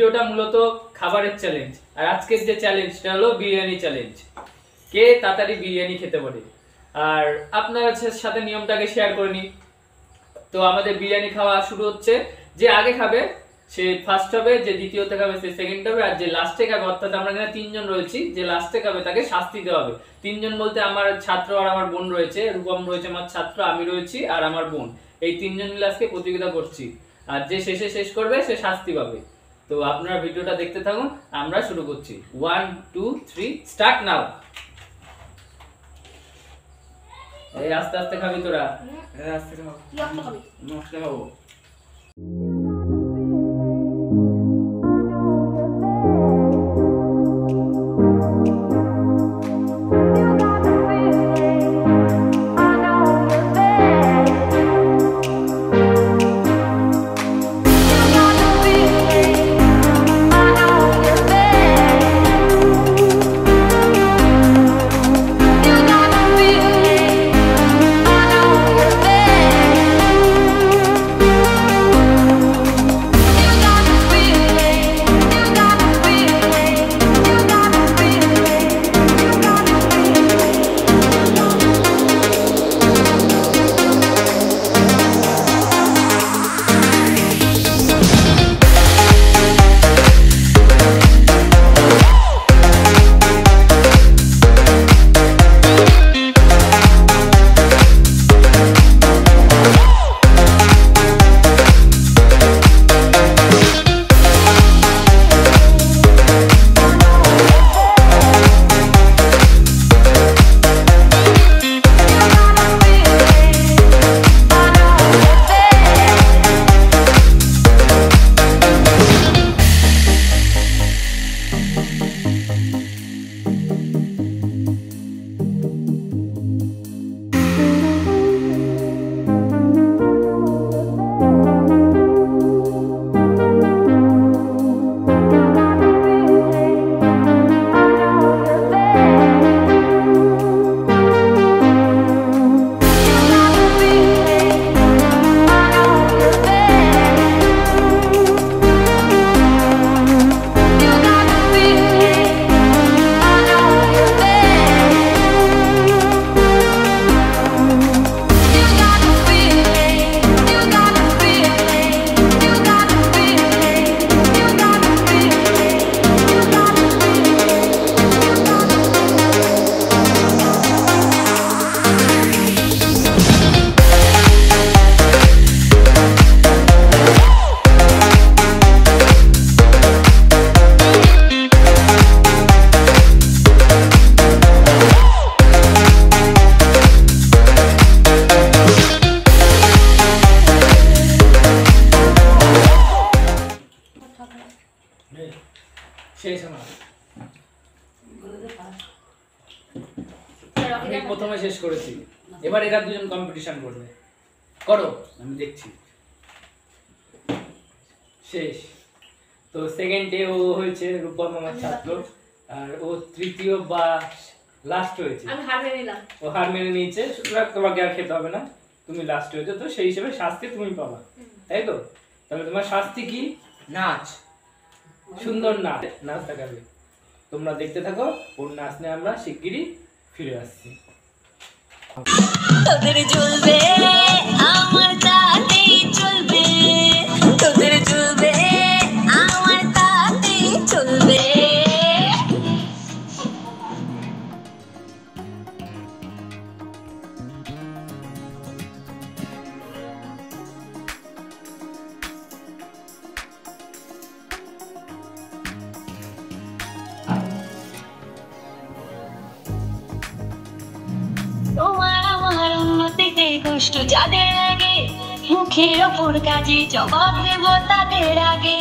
ভিডিওটা মূলত খাবারের চ্যালেঞ্জ, আর আজকের যে চ্যালেঞ্জটা হলো বিরিয়ানি চ্যালেঞ্জ। কে তাড়াতাড়ি বিরিয়ানি খেতে পারে। আর আপনাদের সাথে নিয়মটাকে শেয়ার করে নিই। তো আমাদের বিরিয়ানি খাওয়া শুরু হচ্ছে। যে আগে খাবে সে ফার্স্ট হবে, যে দ্বিতীয়তে খাবে সে সেকেন্ড হবে, আর যে লাস্টে খাবে, অর্থাৎ আমরা এখানে 3 জন রয়েছি, যে লাস্টে খাবে তাকে শাস্তি দেওয়া হবে। 3 জন বলতে আমার ছাত্র আর আমার বোন রয়েছে, রূপম রয়েছে আমার ছাত্র, আমি রয়েছি আর আমার বোন। এই 3 জন মিলে আজকে প্রতিযোগিতা করছি, আর যে শেষ করবে সে শাস্তি পাবে। তো আপনারা ভিডিওটা দেখতে থাকুন, আমরা শুরু করছি। 1 2 3 স্টার্ট নাও। এই আস্তে আস্তে খাবি তোরা, আস্তে খাবো, মশলা খাবো। আমি প্রথমে শেষ করেছি, এবার এরা দুজন কম্পিটিশন করবে। করো, আমি দেখছি। শেষ। তো সেকেন্ডে ও হয়েছে রূপম আমার ছাত্র, আর ও তৃতীয় বা লাস্ট হয়েছে। আমি হার মেনে নিলাম। ও হার মেনে নিয়েছে, সুতরাং তোমাকে আর খেতে হবে না, তুমি লাস্ট হয়েছো। তো সেই হিসেবে শাস্তি তুমি পাবা, তাই তো? তাহলে তোমার শাস্তি কি? নাচ, সুন্দর নাচ, নাচ দেখাবে। তোমরা দেখতে থাকো, ওর নাচ নিয়ে আমরা শিগগিরই ফিরে আসছি। তোদের চলবে আমার তাতেই চলবে, তোদের চলবে আমার তাতেই চলবে। তোমার আমার উন্নতিতে কষ্ট যাদের আগে, মুখের ওপর কাজে জবাব দেব তাদের আগে।